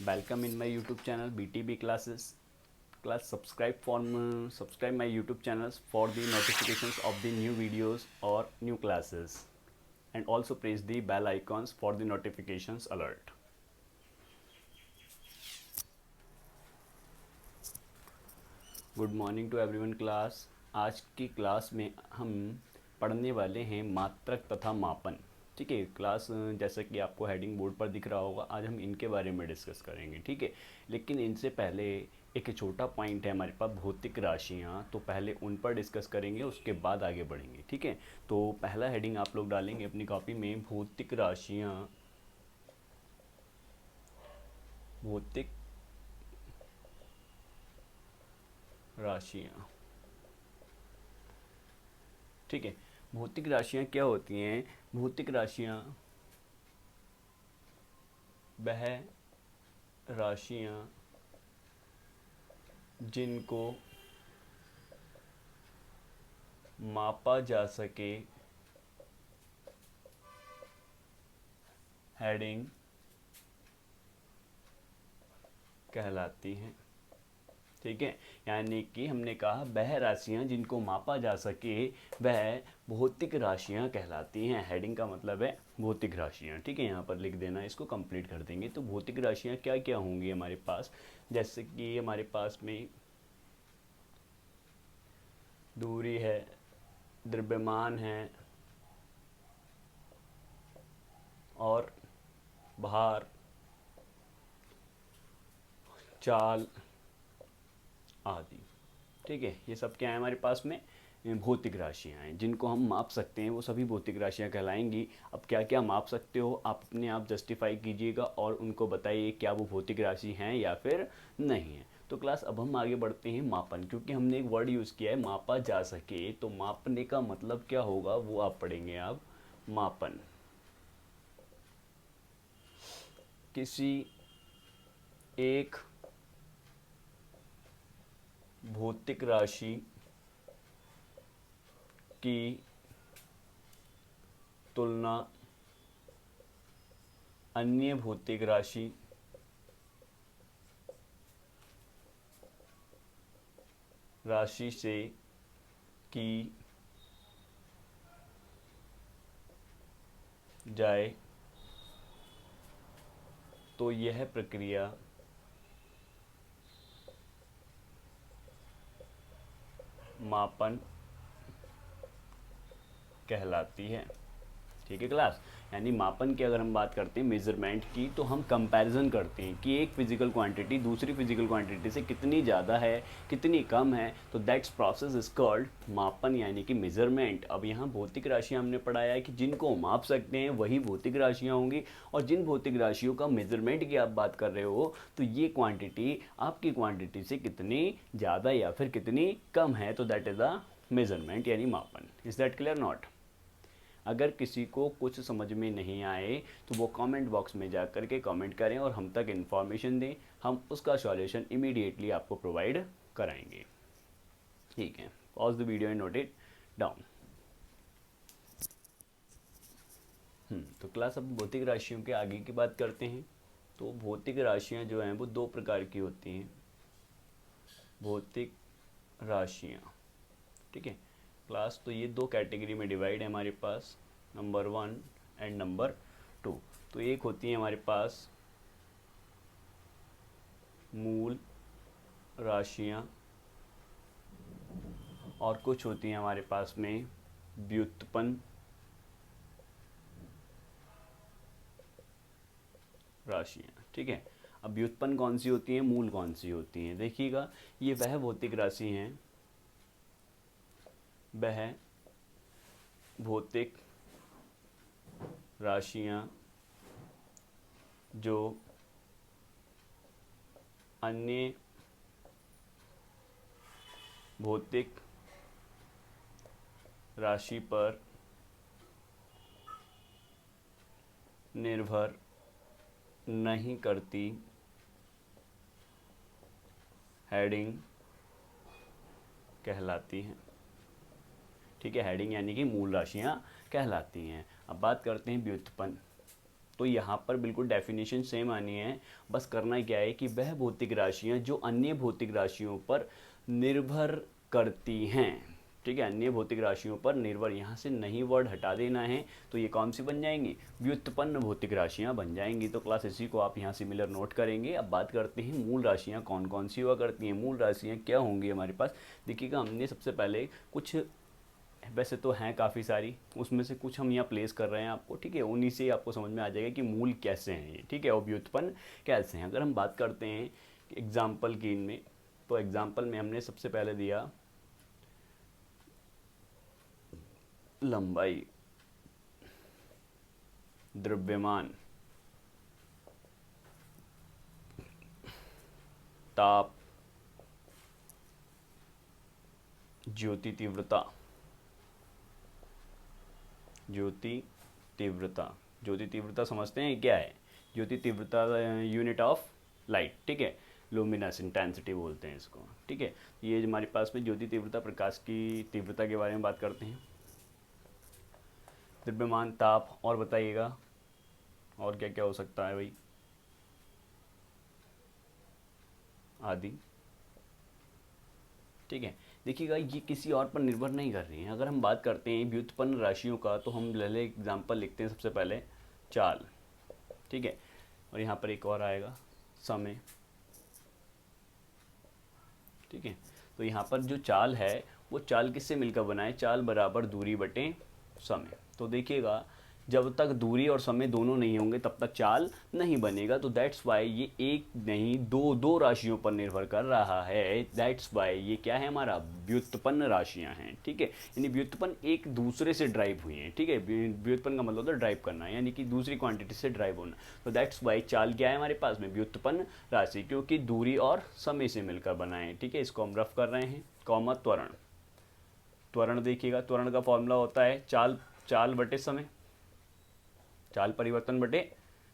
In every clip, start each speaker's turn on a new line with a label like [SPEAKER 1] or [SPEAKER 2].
[SPEAKER 1] Welcome in my YouTube channel BTB classes. Class subscribe my YouTube channels for the notifications of the new videos or new classes, and also press the bell icons for the notifications alert. Good morning to everyone class. आज की class में हम पढ़ने वाले हैं मात्रक तथा मापन। ठीक है क्लास, जैसा कि आपको हेडिंग बोर्ड पर दिख रहा होगा, आज हम इनके बारे में डिस्कस करेंगे। ठीक है, लेकिन इनसे पहले एक छोटा पॉइंट है हमारे पास, भौतिक राशियाँ। तो पहले उन पर डिस्कस करेंगे, उसके बाद आगे बढ़ेंगे। ठीक है, तो पहला हेडिंग आप लोग डालेंगे अपनी कॉपी में, भौतिक राशियाँ। भौतिक राशियाँ। ठीक है, भौतिक राशियाँ क्या होती हैं? भौतिक राशियाँ वह राशियाँ जिनको मापा जा सके, हेडिंग कहलाती हैं। ठीक है, यानी कि हमने कहा वह राशियाँ जिनको मापा जा सके वह भौतिक राशियाँ कहलाती हैं। हेडिंग का मतलब है भौतिक राशियाँ। ठीक है, यहाँ पर लिख देना, इसको कंप्लीट कर देंगे। तो भौतिक राशियाँ क्या क्या होंगी हमारे पास? जैसे कि हमारे पास में दूरी है, द्रव्यमान है और भार, चाल आदि। ठीक है, ये सब क्या है हमारे पास में? भौतिक राशियाँ हैं जिनको हम माप सकते हैं, वो सभी भौतिक राशियाँ कहलाएंगी। अब क्या क्या माप सकते हो आप अपने आप जस्टिफाई कीजिएगा और उनको बताइए क्या वो भौतिक राशि हैं या फिर नहीं है। तो क्लास अब हम आगे बढ़ते हैं मापन, क्योंकि हमने एक वर्ड यूज़ किया है मापा जा सके। तो मापने का मतलब क्या होगा वो आप पढ़ेंगे। आप मापन किसी एक भौतिक राशि की तुलना अन्य भौतिक राशि से की जाए तो यह प्रक्रिया मापन कहलाती है। ठीक है क्लास, यानी मापन की अगर हम बात करते हैं मेजरमेंट की, तो हम कंपैरिजन करते हैं कि एक फिजिकल क्वांटिटी दूसरी फिजिकल क्वांटिटी से कितनी ज़्यादा है कितनी कम है। तो दैट्स प्रोसेस इज कॉल्ड मापन, यानी कि मेजरमेंट। अब यहाँ भौतिक राशियाँ हमने पढ़ाया है कि जिनको माप सकते हैं वही भौतिक राशियाँ होंगी, और जिन भौतिक राशियों का मेजरमेंट की आप बात कर रहे हो तो ये क्वांटिटी आपकी क्वांटिटी से कितनी ज़्यादा या फिर कितनी कम है, तो दैट इज़ अ मेजरमेंट यानी मापन। Is that clear not? अगर किसी को कुछ समझ में नहीं आए तो वो कमेंट बॉक्स में जा कर के कमेंट करें और हम तक इन्फॉर्मेशन दें, हम उसका सॉल्यूशन इमीडिएटली आपको प्रोवाइड कराएंगे। ठीक है, pause the video and note it down. तो क्लास अब भौतिक राशियों के आगे की बात करते हैं। तो भौतिक राशियाँ जो हैं वो दो प्रकार की होती हैं, भौतिक राशियाँ। ठीक है क्लास, तो ये दो कैटेगरी में डिवाइड है हमारे पास, नंबर 1 एंड नंबर 2। तो एक होती है हमारे पास मूल राशियाँ और कुछ होती हैं हमारे पास में व्युत्पन्न राशियाँ। ठीक है, अब व्युत्पन्न कौन सी होती हैं, मूल कौन सी होती हैं? देखिएगा, ये वह भौतिक राशि हैं, वह भौतिक राशियाँ जो अन्य भौतिक राशि पर निर्भर नहीं करती, हेडिंग कहलाती हैं। ठीक है, हेडिंग यानी कि मूल राशियाँ कहलाती हैं। अब बात करते हैं व्युत्पन्न। तो यहाँ पर बिल्कुल डेफिनेशन सेम आनी है, बस करना क्या है कि वह भौतिक राशियाँ जो अन्य भौतिक राशियों पर निर्भर करती हैं, ठीक है, अन्य भौतिक राशियों पर निर्भर, यहाँ से नहीं वर्ड हटा देना है, तो ये कौन सी बन जाएंगी, व्युत्पन्न भौतिक राशियाँ बन जाएंगी। तो क्लास इसी को आप यहाँ सिमिलर नोट करेंगे। अब बात करते हैं मूल राशियाँ कौन कौन सी हुआ करती हैं। मूल राशियाँ क्या होंगी हमारे पास, देखिएगा हमने सबसे पहले कुछ, वैसे तो हैं काफ़ी सारी, उसमें से कुछ हम यहाँ प्लेस कर रहे हैं आपको, ठीक है, उन्हीं से आपको समझ में आ जाएगा कि मूल कैसे हैं ये, ठीक है, और व्युत्पन्न कैसे हैं। अगर हम बात करते हैं एग्जाम्पल की इनमें, तो एग्जाम्पल में हमने सबसे पहले दिया लंबाई, द्रव्यमान, ताप, ज्योति तीव्रता, ज्योति तीव्रता, ज्योति तीव्रता समझते हैं क्या है, ज्योति तीव्रता यूनिट ऑफ लाइट, ठीक है, लुमिनस इंटेंसिटी बोलते हैं इसको, ठीक है। ये हमारे पास में ज्योति तीव्रता, प्रकाश की तीव्रता के बारे में बात करते हैं। द्रव्यमान, ताप, और बताइएगा और क्या क्या हो सकता है भाई, आदि, ठीक है। देखिएगा ये किसी और पर निर्भर नहीं कर रही हैं। अगर हम बात करते हैं व्युत्पन्न राशियों का, तो हम पहले एग्जाम्पल लिखते हैं सबसे पहले चाल, ठीक है, और यहाँ पर एक और आएगा समय, ठीक है। तो यहाँ पर जो चाल है वो चाल किससे मिलकर बना है, चाल बराबर दूरी बटे समय। तो देखिएगा जब तक दूरी और समय दोनों नहीं होंगे तब तक चाल नहीं बनेगा। तो दैट्स वाई ये एक नहीं दो राशियों पर निर्भर कर रहा है। दैट्स वाई ये क्या है, हमारा व्युत्पन्न राशियां हैं, ठीक है, यानी व्युत्पन्न एक दूसरे से ड्राइव हुई हैं, ठीक है। व्युत्पन्न का मतलब होता है ड्राइव करना, यानी कि दूसरी क्वांटिटी से ड्राइव होना। तो दैट्स वाई चाल क्या है हमारे पास में, व्युत्पन्न राशि, क्योंकि दूरी और समय से मिलकर बना है, ठीक है। इसको हम रफ कर रहे हैं, कॉमा त्वरण। त्वरण देखिएगा, त्वरण का फॉर्मूला होता है चाल बटे समय, चाल परिवर्तन बटे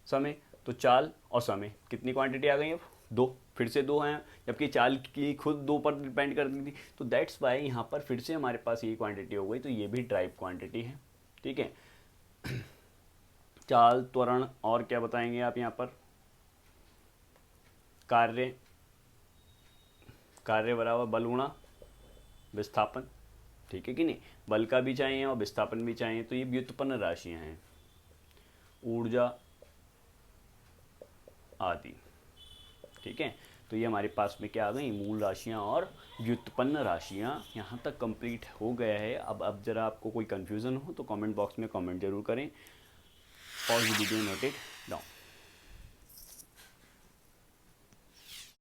[SPEAKER 1] समय। तो चाल और समय कितनी क्वांटिटी आ गई, अब दो, फिर से दो हैं, जबकि चाल की खुद दो पर डिपेंड करती थी। तो दैट्स वाई यहाँ पर फिर से हमारे पास ये क्वांटिटी हो गई, तो ये भी ड्राइव क्वांटिटी है, ठीक है। चाल, त्वरण, और क्या बताएंगे आप यहाँ पर, कार्य, कार्य बराबर बल गुणा विस्थापन, ठीक है कि नहीं, बल का भी चाहिए और विस्थापन भी चाहिए। तो ये व्युत्पन्न राशियां हैं, ऊर्जा आदि, ठीक है। तो ये हमारे पास में क्या आ गई, मूल राशियां और व्युत्पन्न राशियां। यहाँ तक कंप्लीट हो गया है। अब जरा आपको कोई कन्फ्यूज़न हो तो कमेंट बॉक्स में कमेंट जरूर करें, और वीडियो नोट इट डाउन।